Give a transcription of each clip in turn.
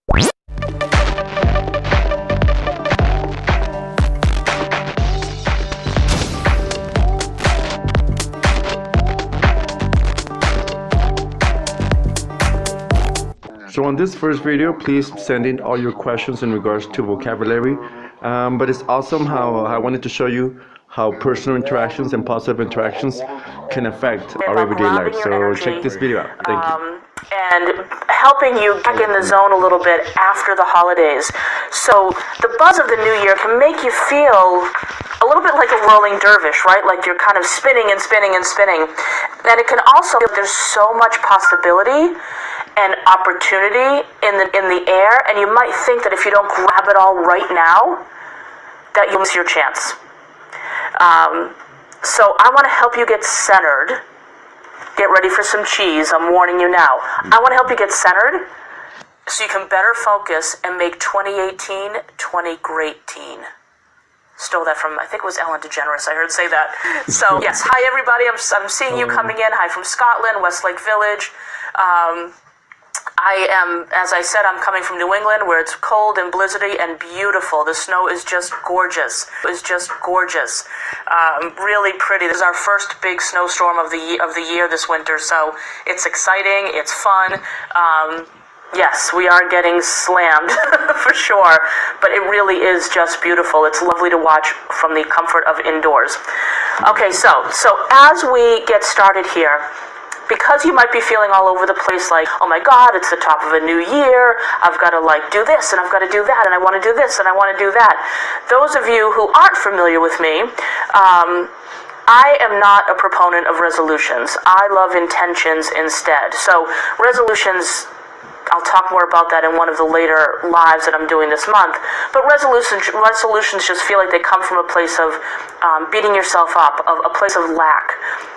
So on this first video, please send in all your questions in regards to vocabulary. But it's awesome how I wanted to show you how personal interactions and positive interactions can affect our everyday life. So check this video out. Thank you. And helping you back in the zone a little bit after the holidays. So the buzz of the new year can make you feel a little bit like a whirling dervish, right? Like you're kind of spinning and spinning and spinning. And it can also, there's so much possibility and opportunity in the air, and you might think that if you don't grab it all right now, that you'll miss your chance. So I want to help you get centered. Get ready for some cheese, I'm warning you now. I want to help you get centered so you can better focus and make 2018 20 great teen. Stole that from, I think it was Ellen DeGeneres, I heard say that. So yes, hi everybody, I'm seeing you coming in. Hi from Scotland, Westlake Village. I am, as I said, I'm coming from New England where it's cold and blizzardy and beautiful. The snow is just gorgeous. Really pretty. This is our first big snowstorm of the year this winter, so it's exciting, it's fun. Yes, we are getting slammed for sure, but it really is just beautiful. It's lovely to watch from the comfort of indoors. Okay, so as we get started here, because you might be feeling all over the place like, oh my God, it's the top of a new year, I've got to do this and I've got to do that and I want to do this and I want to do that. Those of you who aren't familiar with me, I am not a proponent of resolutions. I love intentions instead. So resolutions, I'll talk more about that in one of the later lives that I'm doing this month. But resolutions just feel like they come from a place of beating yourself up, of a place of lack.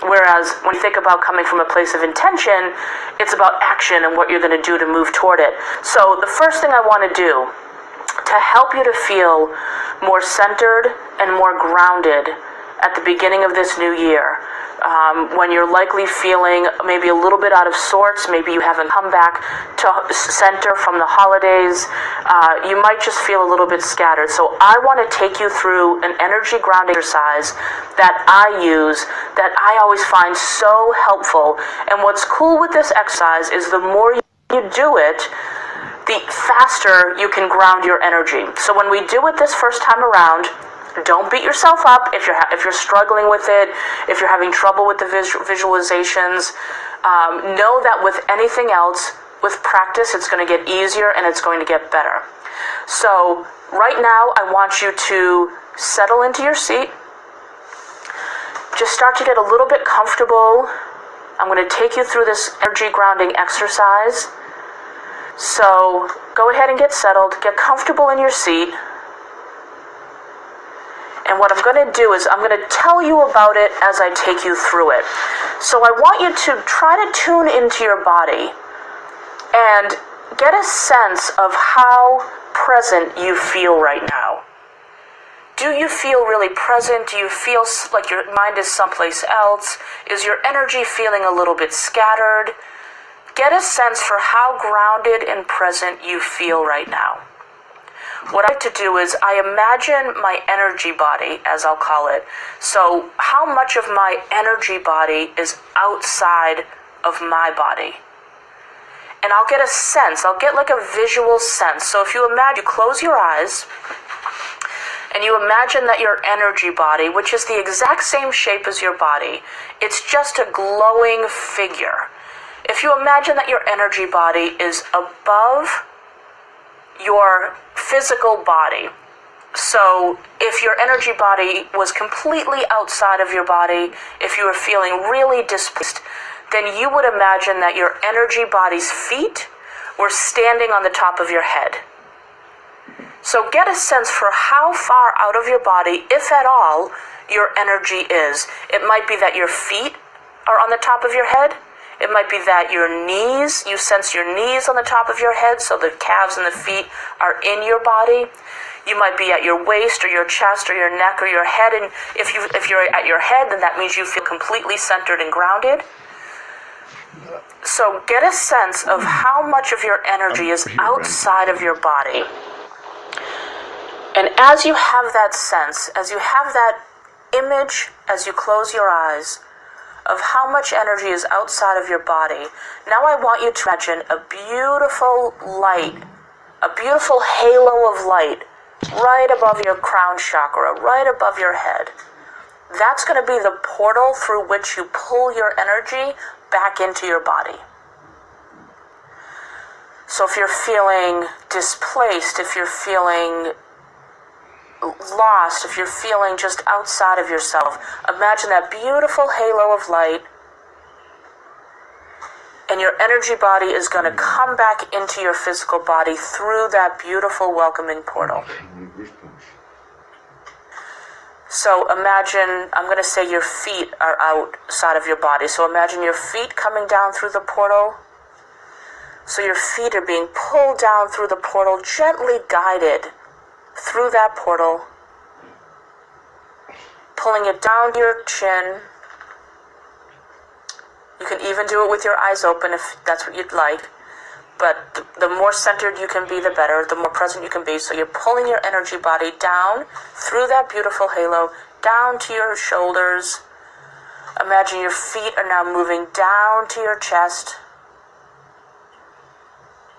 Whereas when you think about coming from a place of intention, it's about action and what you're going to do to move toward it. So the first thing I want to do to help you to feel more centered and more grounded at the beginning of this new year, when you're likely feeling maybe a little bit out of sorts, maybe you haven't come back to center from the holidays, you might just feel a little bit scattered. So I want to take you through an energy grounding exercise that I use, that I always find so helpful. And what's cool with this exercise is the more you do it, the faster you can ground your energy. So when we do it this first time around, don't beat yourself up if you're struggling with it, if you're having trouble with the visualizations. Know that with anything else, with practice, it's going to get easier and it's going to get better. So right now, I want you to settle into your seat. Just start to get a little bit comfortable. I'm going to take you through this energy grounding exercise. So go ahead and get settled. Get comfortable in your seat. And what I'm going to do is I'm going to tell you about it as I take you through it. So I want you to try to tune into your body and get a sense of how present you feel right now. Do you feel really present? Do you feel like your mind is someplace else? Is your energy feeling a little bit scattered? Get a sense for how grounded and present you feel right now. What I like to do is I imagine my energy body, as I'll call it. So how much of my energy body is outside of my body? And I'll get a sense, I'll get like a visual sense. So if you imagine, you close your eyes, and you imagine that your energy body, which is the exact same shape as your body, it's just a glowing figure. If you imagine that your energy body is above your physical body. So if your energy body was completely outside of your body, if you were feeling really displaced, then you would imagine that your energy body's feet were standing on the top of your head. So get a sense for how far out of your body, if at all, your energy is. It might be that your feet are on the top of your head. It might be that your knees, you sense your knees on the top of your head, so the calves and the feet are in your body. You might be at your waist or your chest or your neck or your head, and if you're at your head, then that means you feel completely centered and grounded. So get a sense of how much of your energy is outside of your body. And as you have that sense, as you have that image, as you close your eyes, of how much energy is outside of your body, now I want you to imagine a beautiful light, a beautiful halo of light right above your crown chakra, right above your head. That's going to be the portal through which you pull your energy back into your body. So if you're feeling displaced, if you're feeling lost, if you're feeling just outside of yourself, imagine that beautiful halo of light, and your energy body is going to come back into your physical body through that beautiful welcoming portal. So imagine, I'm going to say your feet are outside of your body. So imagine your feet coming down through the portal. So your feet are being pulled down through the portal, gently guided through that portal, pulling it down to your chin. You can even do it with your eyes open if that's what you'd like. But the more centered you can be, the better, the more present you can be. So you're pulling your energy body down through that beautiful halo, down to your shoulders. Imagine your feet are now moving down to your chest.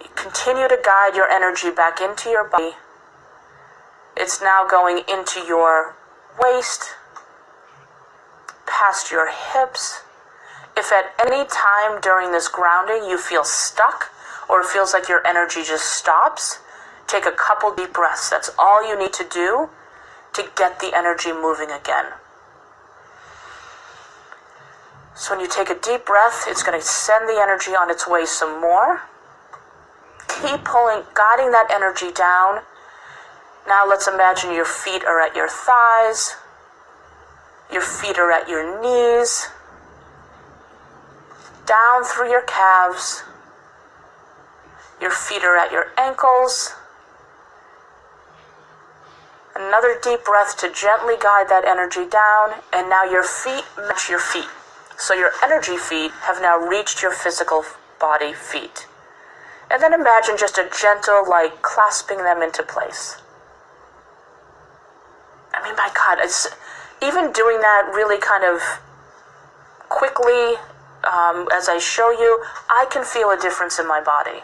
You continue to guide your energy back into your body. It's now going into your waist, past your hips. If at any time during this grounding you feel stuck, or it feels like your energy just stops, take a couple deep breaths. That's all you need to do to get the energy moving again. So when you take a deep breath, it's going to send the energy on its way some more. Keep pulling, guiding that energy down. Now let's imagine your feet are at your thighs. Your feet are at your knees. Down through your calves. Your feet are at your ankles. Another deep breath to gently guide that energy down. And now your feet match your feet. So your energy feet have now reached your physical body feet. And then imagine just a gentle, like, clasping them into place. I mean, my God, even doing that really kind of quickly, as I show you, I can feel a difference in my body.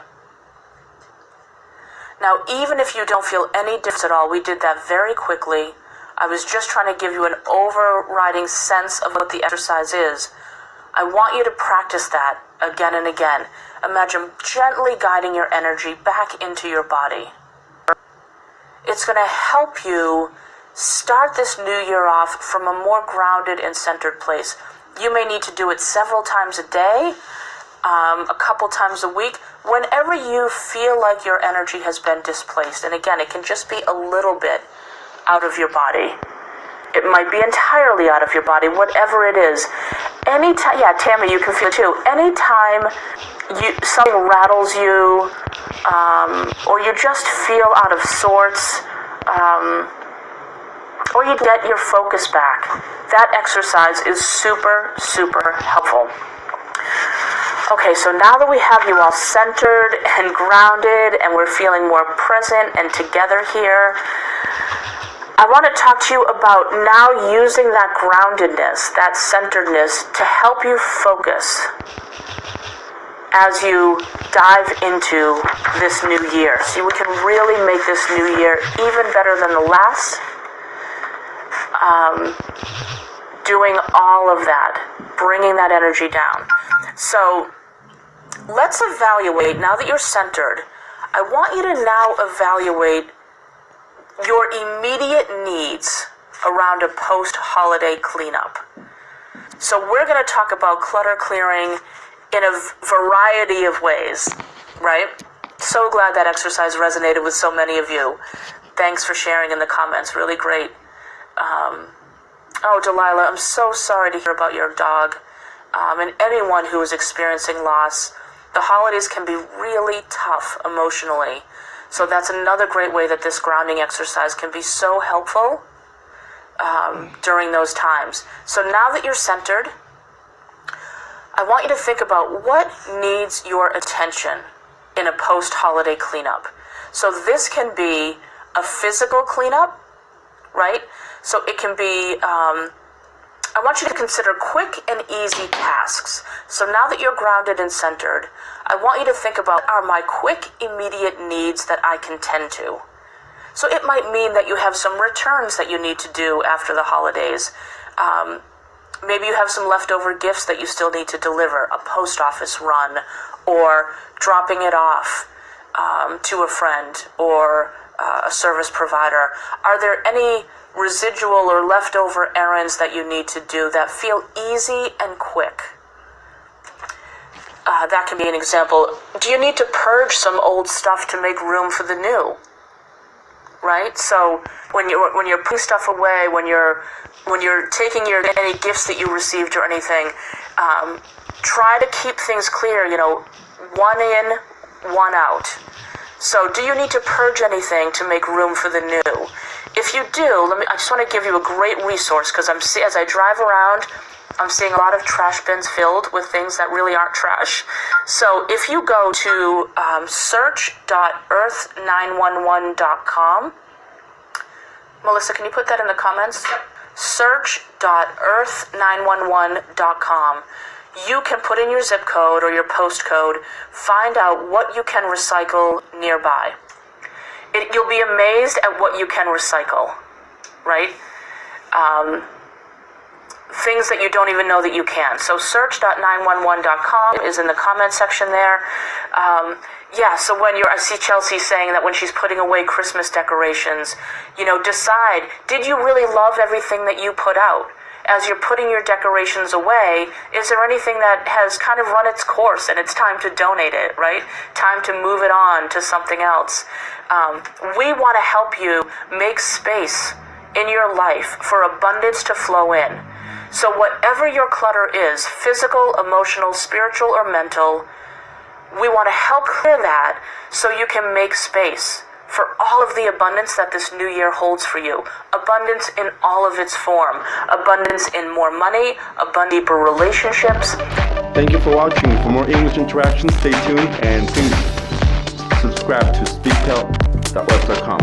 Now, even if you don't feel any difference at all, we did that very quickly. I was just trying to give you an overriding sense of what the exercise is. I want you to practice that again and again. Imagine gently guiding your energy back into your body. It's going to help you start this new year off from a more grounded and centered place. You may need to do it several times a day, a couple times a week, whenever you feel like your energy has been displaced. And again, it can just be a little bit out of your body. It might be entirely out of your body, whatever it is. Anytime, yeah, Tammy, you can feel it too. Anytime something rattles you, or you just feel out of sorts, or you get your focus back, that exercise is super, super helpful. Okay, so now that we have you all centered and grounded and we're feeling more present and together here, I want to talk to you about now using that groundedness, that centeredness to help you focus as you dive into this new year. So we can really make this new year even better than the last. Doing all of that, bringing that energy down. So let's evaluate, now that you're centered, I want you to now evaluate your immediate needs around a post-holiday cleanup. So we're going to talk about clutter clearing in a variety of ways, right? So glad that exercise resonated with so many of you. Thanks for sharing in the comments, really great. Oh, Delilah, I'm so sorry to hear about your dog. And anyone who is experiencing loss. The holidays can be really tough emotionally. So that's another great way that this grounding exercise can be so helpful during those times. So now that you're centered, I want you to think about what needs your attention in a post-holiday cleanup. So this can be a physical cleanup, right? So it can be, I want you to consider quick and easy tasks. So now that you're grounded and centered, I want you to think about, are my quick, immediate needs that I can tend to? So it might mean that you have some returns that you need to do after the holidays. Maybe you have some leftover gifts that you still need to deliver, a post office run, or dropping it off to a friend or a service provider. Are there any residual or leftover errands that you need to do that feel easy and quick? That can be an example. Do you need to purge some old stuff to make room for the new? Right? So when you're putting stuff away, when you're taking any gifts that you received or anything, try to keep things clear. One in, one out. So do you need to purge anything to make room for the new? If you do, I just want to give you a great resource, because as I drive around, I'm seeing a lot of trash bins filled with things that really aren't trash. So if you go to search.earth911.com, Melissa, can you put that in the comments? Search.earth911.com. You can put in your zip code or your postcode, find out what you can recycle nearby. You'll be amazed at what you can recycle, right? Things that you don't even know that you can. So search.911.com is in the comment section there. So I see Chelsea saying that when she's putting away Christmas decorations, decide, did you really love everything that you put out? As you're putting your decorations away, is there anything that has kind of run its course and it's time to donate it, right? Time to move it on to something else. We want to help you make space in your life for abundance to flow in. So whatever your clutter is, physical, emotional, spiritual, or mental, we want to help clear that so you can make space for all of the abundance that this new year holds for you. Abundance in all of its form. Abundance in more money, deeper relationships. Thank you for watching. For more English interactions, stay tuned and please subscribe to speaktel.web.com.